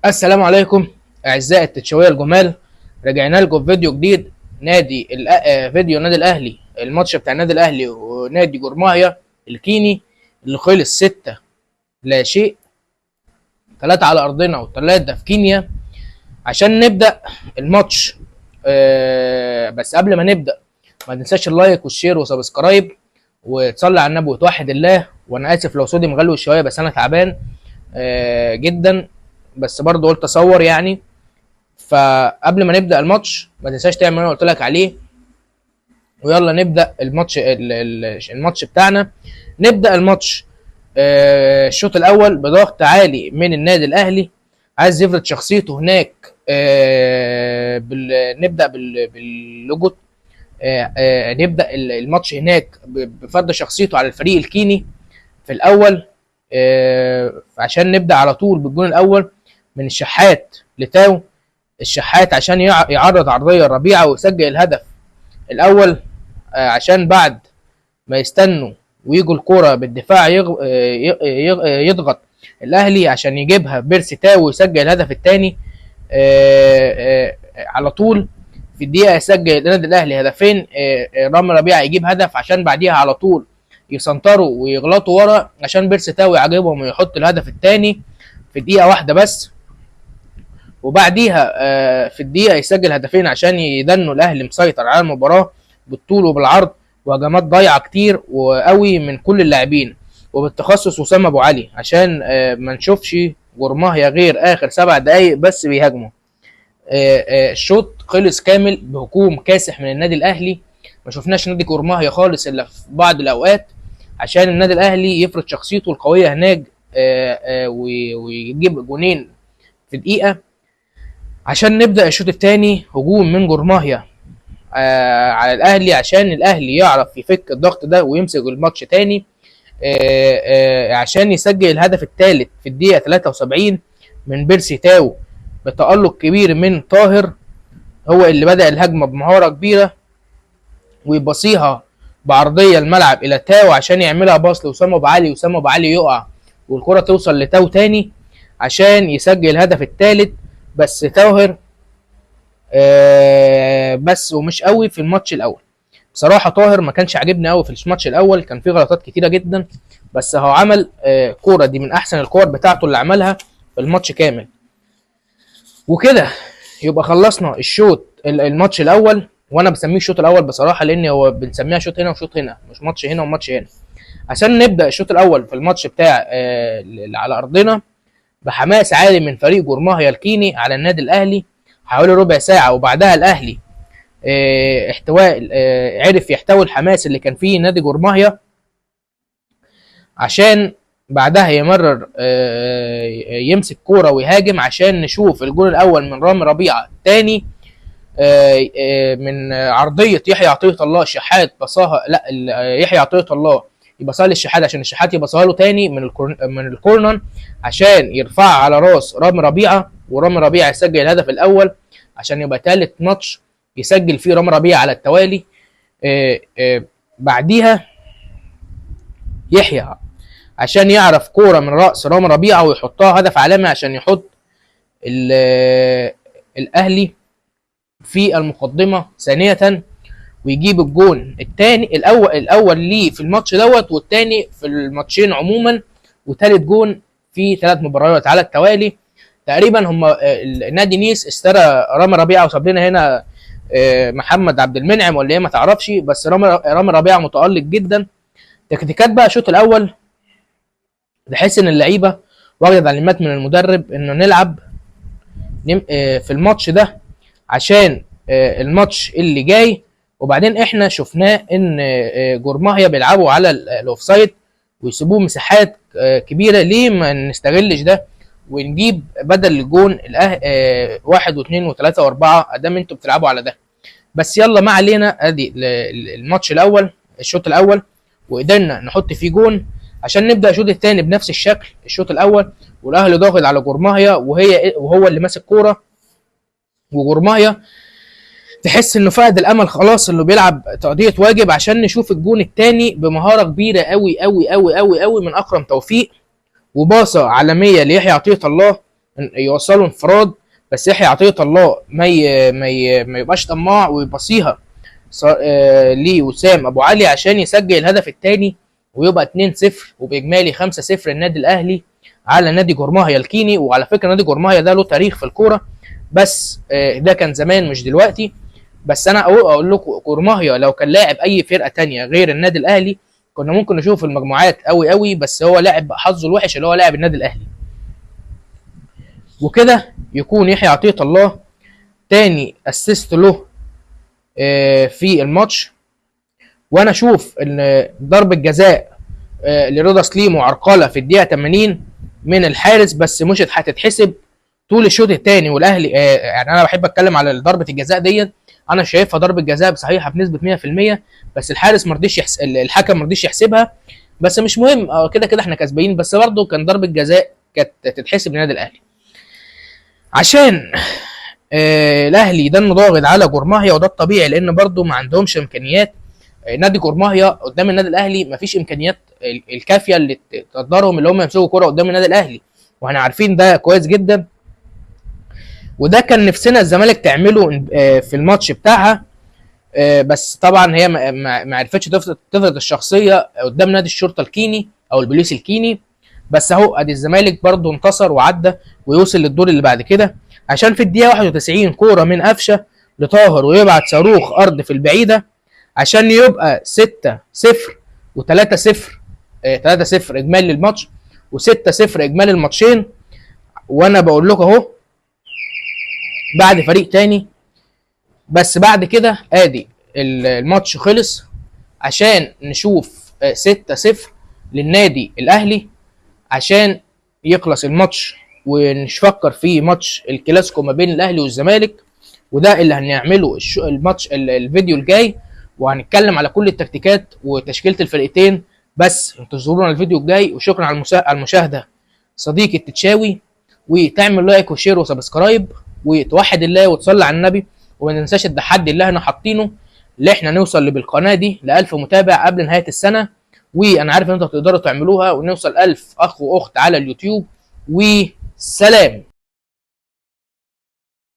السلام عليكم اعزائي التتشويه الجمال. رجعنا لكم فيديو جديد. فيديو النادي الاهلي، الماتش بتاع النادي الاهلي ونادي جورماهيا الكيني اللي خلص 6 لا شيء، 3 على ارضنا و3 في كينيا. عشان نبدا الماتش، بس قبل ما نبدا ما تنساش اللايك والشير وسبسكرايب وتصلي على النبي وتوحد الله. وانا اسف لو صوتي مغلوش شويه، بس انا تعبان جدا، بس برضه قلت اصور يعني. فقبل ما نبدا الماتش ما تنساش تعمل اللي انا قلت لك عليه، ويلا نبدا الماتش بتاعنا. نبدا الماتش الشوط الاول بضغط عالي من النادي الاهلي، عايز يفرض شخصيته هناك. نبدا باللوجو. نبدا الماتش هناك بفرض شخصيته على الفريق الكيني في الاول، عشان نبدا على طول بالجون الاول من الشحات لتاو. الشحات عشان يعرض عرضيه ربيعه ويسجل الهدف الاول، عشان بعد ما يستنوا ويجوا الكوره بالدفاع يضغط الاهلي عشان يجيبها بيرسي تاو ويسجل الهدف الثاني على طول. في الدقيقه يسجل النادي الاهلي هدفين، رامي ربيعه يجيب هدف عشان بعديها على طول يسنطروا ويغلطوا ورا عشان بيرسي تاو يعجبهم ويحط الهدف الثاني في دقيقه واحده بس. وبعديها في الدقيقه يسجل هدفين عشان يدنوا الاهلي مسيطر على المباراه بالطول وبالعرض، وهجمات ضايعه كتير وقوي من كل اللاعبين وبالتخصص وسام ابو علي، عشان ما نشوفش جورماهيا غير اخر 7 دقائق بس بيهاجموا. الشوط خلص كامل بهجوم كاسح من النادي الاهلي، ما شفناش نادي جورماهيا خالص الا في بعض الاوقات، عشان النادي الاهلي يفرض شخصيته القويه هناك ويجيب جونين في دقيقه. عشان نبدا الشوط الثاني هجوم من جورماهيا على الاهلي، عشان الاهلي يعرف يفك الضغط ده ويمسك الماتش تاني، عشان يسجل الهدف الثالث في الدقيقه 73 من بيرسي تاو بتألق كبير من طاهر. هو اللي بدأ الهجمه بمهاره كبيره ويبصيها بعرضيه الملعب الى تاو عشان يعملها باص لوسام ابو علي، وسام ابو علي يقع والكره توصل لتاو تاني عشان يسجل الهدف الثالث. بس طاهر بس ومش قوي في الماتش الاول بصراحه. طاهر ما كانش عاجبني قوي في الماتش الاول، كان فيه غلطات كتيره جدا، بس هو عمل كوره دي من احسن الكور بتاعته اللي عملها في الماتش كامل. وكده يبقى خلصنا الماتش الاول، وانا بسميه الشوط الاول بصراحه لان هو بنسميها شوط هنا وشوط هنا، مش ماتش هنا وماتش هنا. عشان نبدا الشوط الاول في الماتش بتاع اللي على ارضنا بحماس عالي من فريق جورماهيا الكيني على النادي الاهلي حوالي ربع ساعه، وبعدها الاهلي عرف يحتوي الحماس اللي كان فيه نادي جورماهيا، عشان بعدها يمرر يمسك كوره ويهاجم. عشان نشوف الجول الاول من رامي ربيعه، الثاني من عرضيه يحيى عطيه الله. الشحات بصاها، لا يحيى عطيه الله يبصها للشحات عشان الشحات يبصها له تاني من الكورنر عشان يرفعها على راس رامي ربيعه، ورامي ربيعه يسجل الهدف الاول عشان يبقى ثالث ماتش يسجل فيه رامي ربيعه على التوالي. بعديها يحيى عشان يعرف كوره من راس رامي ربيعه ويحطها هدف عالمي عشان يحط الاهلي في المقدمه ثانيه ويجيب الجون الثاني الاول ليه في الماتش دوت، والثاني في الماتشين عموما، وثالث جون في 3 مباريات على التوالي تقريبا. هم نادي نيس اشترى رامي ربيعه وساب لنا هنا محمد عبد المنعم ولا ايه ما تعرفش، بس رامي ربيعه متالق جدا. تكتيكات بقى الشوط الاول، بحيث ان اللعيبه واخده تعليمات من المدرب انه نلعب في الماتش ده عشان الماتش اللي جاي. وبعدين احنا شفناه ان جورماهيا بيلعبوا على الاوفسايد ويسيبوه مساحات كبيره، ليه ما نستغلش ده ونجيب بدل الجون 1 و2 و3 و4 ادام انتوا بتلعبوا على ده. بس يلا ما علينا، ادي الماتش الاول الشوط الاول وقدرنا نحط فيه جون عشان نبدا الشوط الثاني بنفس الشكل. الشوط الاول والاهلي ضاغط على جورماهيا وهو اللي ماسك كوره، وجورماهيا تحس انه فقد الامل خلاص انه بيلعب تقضيه واجب. عشان نشوف الجون الثاني بمهاره كبيره قوي قوي قوي قوي قوي من اكرم توفيق، وباصه عالميه ليحيى عطيه الله يوصلوا انفراد، بس يحيى عطيه الله ما يبقاش طماع ويبصيها لوسام ابو علي عشان يسجل الهدف الثاني ويبقى 2-0 وباجمالي 5-0 النادي الاهلي على نادي جورماهيا الكيني. وعلى فكره نادي جورماهيا ده له تاريخ في الكوره، بس ده كان زمان مش دلوقتي. بس انا اقول لكم جورماهيا لو كان لاعب اي فرقه تانية غير النادي الاهلي كنا ممكن نشوف المجموعات قوي قوي، بس هو لاعب حظه الوحش اللي هو لاعب النادي الاهلي. وكده يكون يحيى عطيه الله تاني اسيست له في الماتش. وانا اشوف ان ضربه جزاء لرضا سليم وعرقله في الدقيقه 80 من الحارس بس مش هتتحسب طول الشوط الثاني. والاهلي يعني انا بحب اتكلم على ضربه الجزاء ديت، انا شايفها ضربه جزاء صحيحه بنسبه 100%، بس الحارس ما رضيش الحكم ما رضيش يحسبها. بس مش مهم، كده كده احنا كسبانين، بس برضه كان ضربه جزاء كانت تتحسب للنادي الاهلي عشان الاهلي ده انه ضاغط على جورماهيا، وده الطبيعي لان برضه ما عندهمش امكانيات. نادي جورماهيا قدام النادي الاهلي ما فيش امكانيات الكافيه اللي تقدرهم اللي هم يمسكوا كوره قدام النادي الاهلي، واحنا عارفين ده كويس جدا. وده كان نفسنا الزمالك تعمله في الماتش بتاعها، بس طبعا هي ما عرفتش تفرض الشخصيه قدام نادي الشرطه الكيني او البوليس الكيني. بس اهو ادي الزمالك برضه انتصر وعدى ويوصل للدور اللي بعد كده، عشان في الدقيقه 91 كوره من قفشه لطاهر ويبعت صاروخ ارض في البعيده عشان يبقى 6-0 و3-0 3-0 اجمالي الماتش و6-0 اجمالي الماتشين. وانا بقول لكم اهو بعد فريق تاني، بس بعد كده ادي الماتش خلص عشان نشوف 6-0 للنادي الاهلي عشان يخلص الماتش ونفكر في ماتش الكلاسيكو ما بين الاهلي والزمالك. وده اللي هنعمله الماتش الفيديو الجاي، وهنتكلم على كل التكتيكات وتشكيله الفرقتين. بس انتظرونا الفيديو الجاي، وشكرا على المشاهده صديقي التتشاوي، وتعمل لايك وشير وسبسكرايب وتوحد الله وتصلي على النبي، وما ننساش التحدي اللي احنا حاطينه اللي احنا نوصل بالقناه دي ل1000 متابع قبل نهايه السنه. وانا عارف ان انتوا تقدروا تعملوها ونوصل 1000 اخ واخت على اليوتيوب. وسلام.